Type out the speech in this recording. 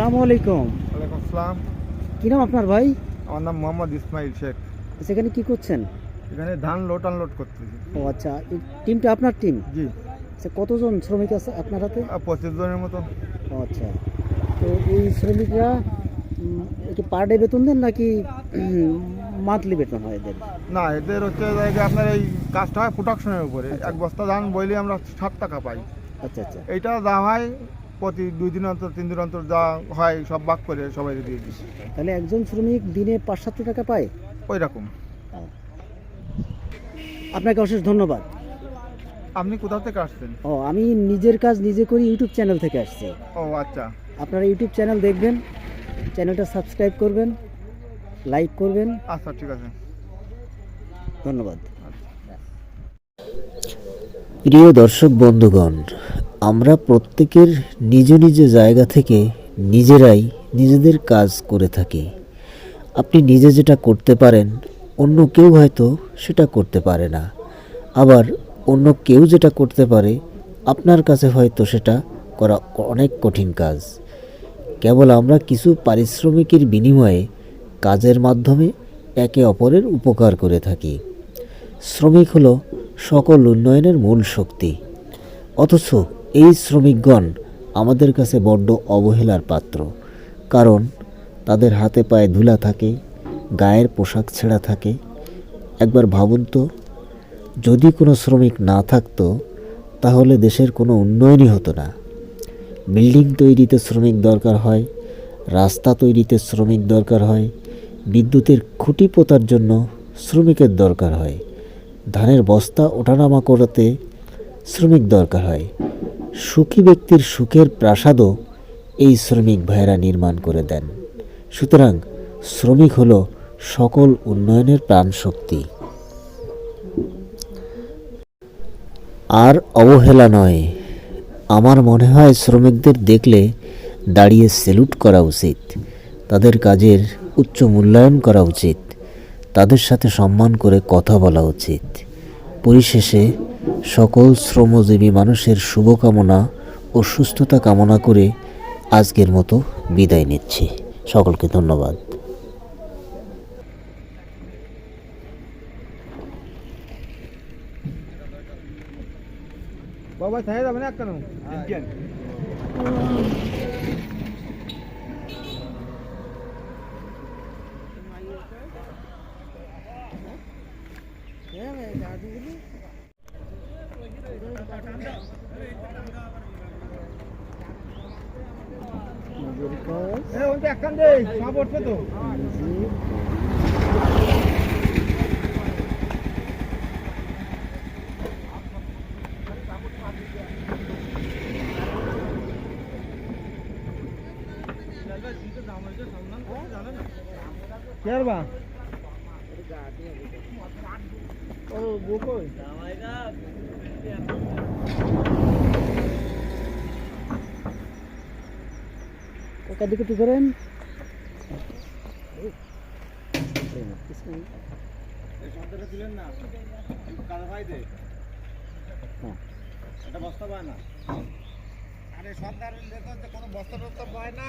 আসসালামু আলাইকুম। ওয়ালাইকুম আসসালাম। কি নাম আপনার ভাই? আমার নাম মোহাম্মদ ইসমাইল শেখ। সেখানে কি করছেন? এখানে ধান লোড আনলোড করতেছি। ও আচ্ছা, এই টিমটা আপনার টিম? জি। আচ্ছা, কতজন শ্রমিক আছে আপনার হাতে? 25 জনের মতো। ও আচ্ছা, তো এই শ্রমিকরা কি পার ডে বেতন দেন নাকি মান্থলি বেতন হয় এদের? না, এদের হচ্ছে জায়গায় আপনার এই কাজটা হয় প্রোডাকশনের উপরে। এক বস্তা ধান বইলে আমরা 7 টাকা পাই। আচ্ছা আচ্ছা, এইটা যা হয় প্রতি 2 দিন অন্তর 3 দিন অন্তর যা হয় সব ভাগ করে সবাই দিয়ে দিই। তাহলে একজন শ্রমিক দিনে 500-700 টাকা পায়? ওই রকম। আপনাকে অশেষ ধন্যবাদ। আপনি কোথা থেকে আসছেন? ও, আমি নিজের কাজ নিজে করি ইউটিউব চ্যানেল থেকে আসছি। ও আচ্ছা। আপনারা ইউটিউব চ্যানেল দেখবেন, চ্যানেলটা সাবস্ক্রাইব করবেন, লাইক করবেন। আচ্ছা, ঠিক আছে। ধন্যবাদ। প্রিয় দর্শক বন্ধুগণ, আমরা প্রত্যেকের নিজ নিজ জায়গা থেকে নিজেরাই নিজেদের কাজ করে থাকি। আপনি নিজে যেটা করতে পারেন অন্য কেউ হয়তো সেটা করতে পারে না, আবার অন্য কেউ যেটা করতে পারে আপনার কাছে হয়তো সেটা করা অনেক কঠিন কাজ। কেবল আমরা কিছু পারিশ্রমিকের বিনিময়ে কাজের মাধ্যমে একে অপরের উপকার করে থাকি। শ্রমিক হলো সকল উন্নয়নের মূল শক্তি, অথচ এই শ্রমিকগণ আমাদের কাছে বড্ড অবহেলার পাত্র। কারণ তাদের হাতে পায়ে ধুলা থাকে, গায়ের পোশাক ছেঁড়া থাকে। একবার ভাবুন তো, যদি কোনো শ্রমিক না থাকতো তাহলে দেশের কোনো উন্নয়নই হতো না। বিল্ডিং তৈরিতে শ্রমিক দরকার হয়, রাস্তা তৈরিতে শ্রমিক দরকার হয়, বিদ্যুতের খুঁটি পোঁতার জন্য শ্রমিকের দরকার হয়, ধানের বস্তা ওঠানামা করাতে শ্রমিক দরকার হয়। সুখী ব্যক্তির সুখের প্রাসাদও এই শ্রমিক ভাইয়েরা নির্মাণ করে দেন। সুতরাং শ্রমিক হলো সকল উন্নয়নের প্রাণশক্তি। আর অবহেলা নয়, আমার মনে হয় শ্রমিকদের দেখলে দাঁড়িয়ে স্যালুট করা উচিত, তাদের কাজের উচ্চ মূল্যায়ন করা উচিত, তাদের সাথে সম্মান করে কথা বলা উচিত। পরিশেষে সকল শ্রমজীবী মানুষের শুভকামনা ও সুস্থতা কামনা করে আজকের মতো বিদায় নিচ্ছি। সকলকে ধন্যবাদ। বাবা ছায়া যাবে না কেন? ইন্ডিয়ান। ওইটা একখান দে, সব উঠবে তো। क्या बा ओ वो कोई ওটা দিকে একটু ধরেন। বস্তা পায় না। আরে সব কোনো বস্তা টস্তা পায় না।